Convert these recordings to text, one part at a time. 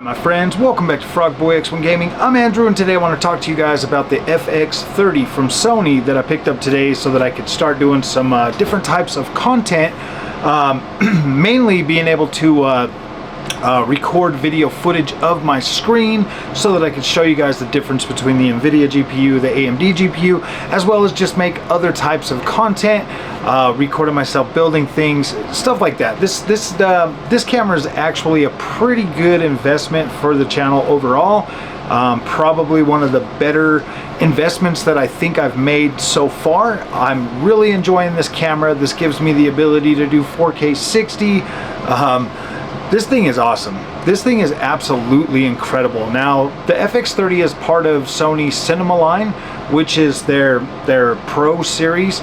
My friends, welcome back to Frogboy X1 Gaming. I'm Andrew, and today I want to talk to you guys about the FX30 from Sony that I picked up today so that I could start doing some different types of content, mainly being able to record video footage of my screen so that I could show you guys the difference between the NVIDIA GPU, the AMD GPU, as well as just make other types of content, recording myself building things, stuff like that. This camera is actually a pretty good investment for the channel overall. Probably one of the better investments that I think I've made so far. I'm really enjoying this camera. This gives me the ability to do 4K 60. This thing is awesome. This thing is absolutely incredible. Now, the FX30 is part of Sony's Cinema line, which is their Pro series.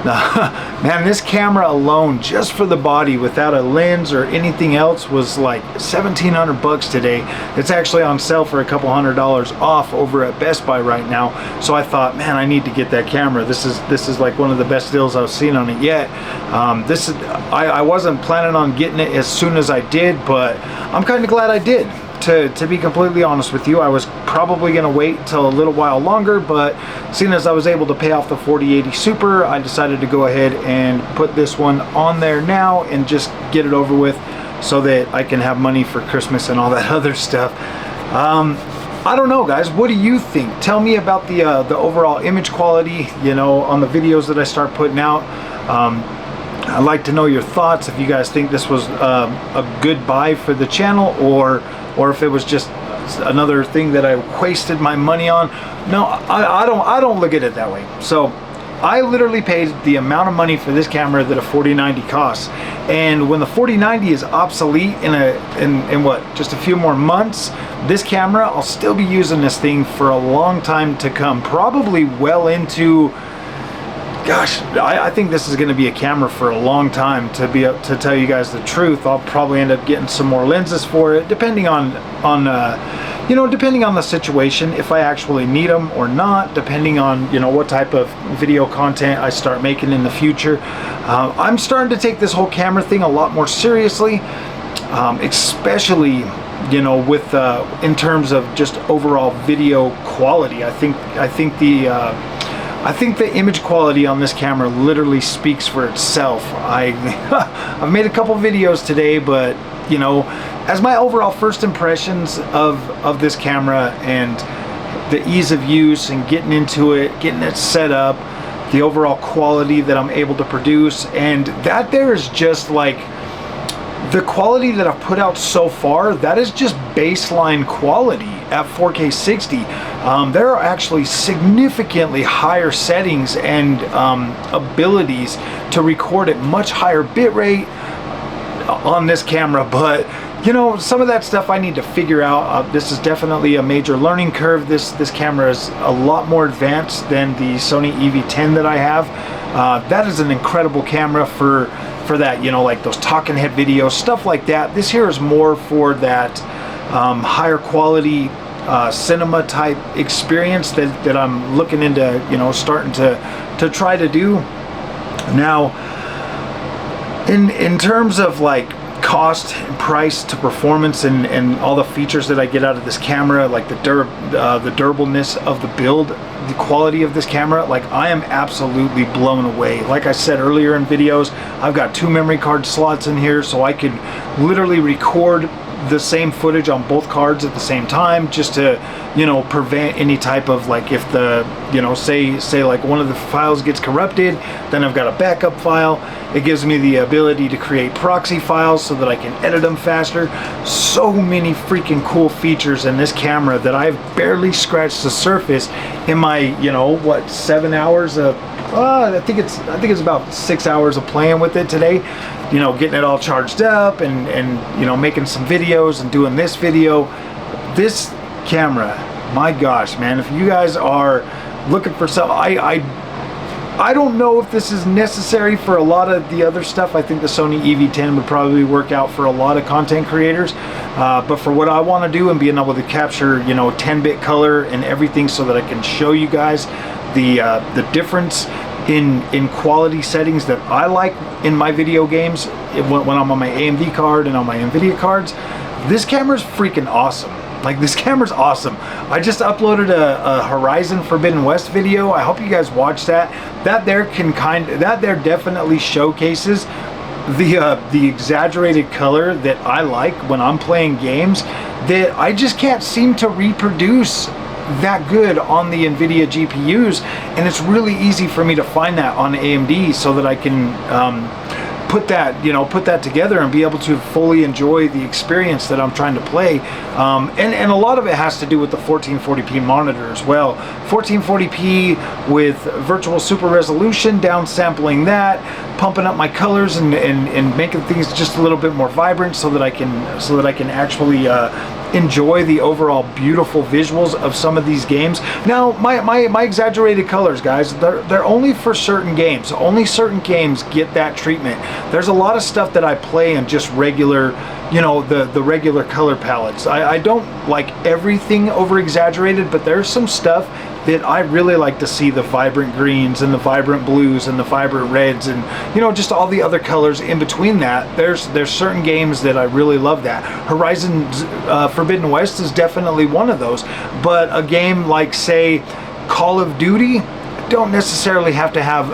Man, this camera alone, just for the body, without a lens or anything else, was like 1,700 bucks today. It's actually on sale for a couple $100 off over at Best Buy right now. So I thought, man, I need to get that camera. This is like one of the best deals I've seen on it yet. I wasn't planning on getting it as soon as I did, but I'm kind of glad I did. To be completely honest with you, I was probably going to wait till a little while longer, but seeing as I was able to pay off the 4080 Super, I decided to go ahead and put this one on there now and just get it over with so that I can have money for Christmas and all that other stuff. I don't know, guys, what do you think? Tell me about the overall image quality, you know, on the videos that I start putting out. I'd like to know your thoughts, if you guys think this was a good buy for the channel, or if it was just another thing that I wasted my money on. No, I don't look at it that way. So I literally paid the amount of money for this camera that a 4090 costs, and when the 4090 is obsolete in what, just a few more months, this camera, I'll still be using this thing for a long time to come, probably well into, gosh, I think this is going to be a camera for a long time. To tell you guys the truth, I'll probably end up getting some more lenses for it, depending on you know, depending on the situation, if I actually need them or not, depending on, you know, what type of video content I start making in the future. I'm starting to take this whole camera thing a lot more seriously, especially, you know, with in terms of just overall video quality. I think the image quality on this camera literally speaks for itself. I've made a couple videos today, but, you know, as my overall first impressions of this camera and the ease of use and getting into it, getting it set up, the overall quality that I'm able to produce, and that there is just like the quality that I've put out so far, that is just baseline quality at 4K 60. There are actually significantly higher settings and abilities to record at much higher bitrate on this camera, but you know, some of that stuff I need to figure out. This is definitely a major learning curve. This camera is a lot more advanced than the Sony EV10 that I have. That is an incredible camera for that, you know, like those talking head videos, stuff like that. This here is more for that higher quality cinema type experience that I'm looking into, you know, starting to try to do. Now, in terms of like cost and price to performance and all the features that I get out of this camera, like the durableness of the build, the quality of this camera, like I am absolutely blown away. Like I said earlier in videos, I've got 2 memory card slots in here, so I could literally record the same footage on both cards at the same time, just to, you know, prevent any type of, like, if the, you know, say like one of the files gets corrupted, then I've got a backup file. It gives me the ability to create proxy files so that I can edit them faster. So many freaking cool features in this camera that I've barely scratched the surface in my, you know, what, 7 hours of I think it's about 6 hours of playing with it today, you know, getting it all charged up and you know, making some videos and doing this video. This camera, my gosh, man, if you guys are looking for some, I don't know if this is necessary for a lot of the other stuff. I think the Sony EV10 would probably work out for a lot of content creators, but for what I want to do and being able to capture, you know, 10-bit color and everything so that I can show you guys the difference in quality settings that I like in my video games when I'm on my AMD card and on my NVIDIA cards, this camera's freaking awesome. Like, this camera's awesome. I just uploaded a Horizon Forbidden West video. I hope you guys watched that. That there definitely showcases the exaggerated color that I like when I'm playing games that I just can't seem to reproduce that good on the NVIDIA GPUs, and it's really easy for me to find that on AMD so that I can put that together and be able to fully enjoy the experience that I'm trying to play. And a lot of it has to do with the 1440p monitor as well. 1440p with virtual super resolution, downsampling that, pumping up my colors and making things just a little bit more vibrant so that I can actually enjoy the overall beautiful visuals of some of these games. Now, my exaggerated colors, guys, they're only for certain games. Only certain games get that treatment. There's a lot of stuff that I play in just regular, you know, the regular color palettes. I don't like everything over exaggerated, but there's some stuff that I really like to see, the vibrant greens and the vibrant blues and the vibrant reds and, you know, just all the other colors in between that. There's certain games that I really love that. Horizon Forbidden West is definitely one of those, but a game like, say, Call of Duty, don't necessarily have to have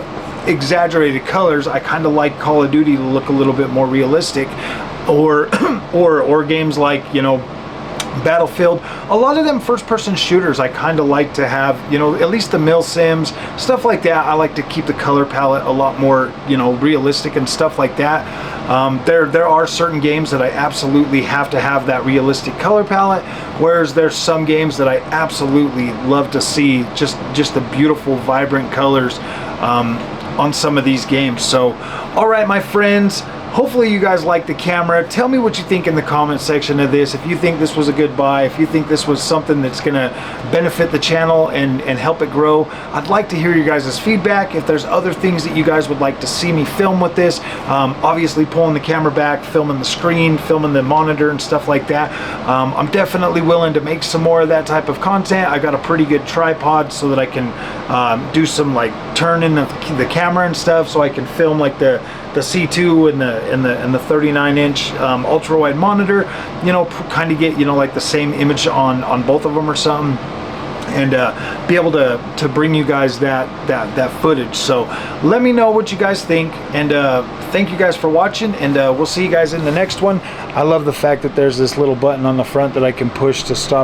exaggerated colors. I kind of like Call of Duty to look a little bit more realistic, or games like, you know, Battlefield. A lot of them first-person shooters I kind of like to have, you know, at least the mil sims, stuff like that. I like to keep the color palette a lot more, you know, realistic and stuff like that. There are certain games that I absolutely have to have that realistic color palette, whereas there's some games that I absolutely love to see just the beautiful, vibrant colors on some of these games. So, all right, my friends, hopefully you guys like the camera. Tell me what you think in the comment section of this. If you think this was a good buy, if you think this was something that's gonna benefit the channel and help it grow, I'd like to hear your guys' feedback. If there's other things that you guys would like to see me film with this, obviously pulling the camera back, filming the screen, filming the monitor and stuff like that. I'm definitely willing to make some more of that type of content. I got a pretty good tripod so that I can do some like turning the camera and stuff, so I can film like the C2 and the 39-inch ultra wide monitor, you know, kind of get, you know, like the same image on both of them or something, and be able to bring you guys that footage. So let me know what you guys think, and thank you guys for watching, and we'll see you guys in the next one. I love the fact that there's this little button on the front that I can push to stop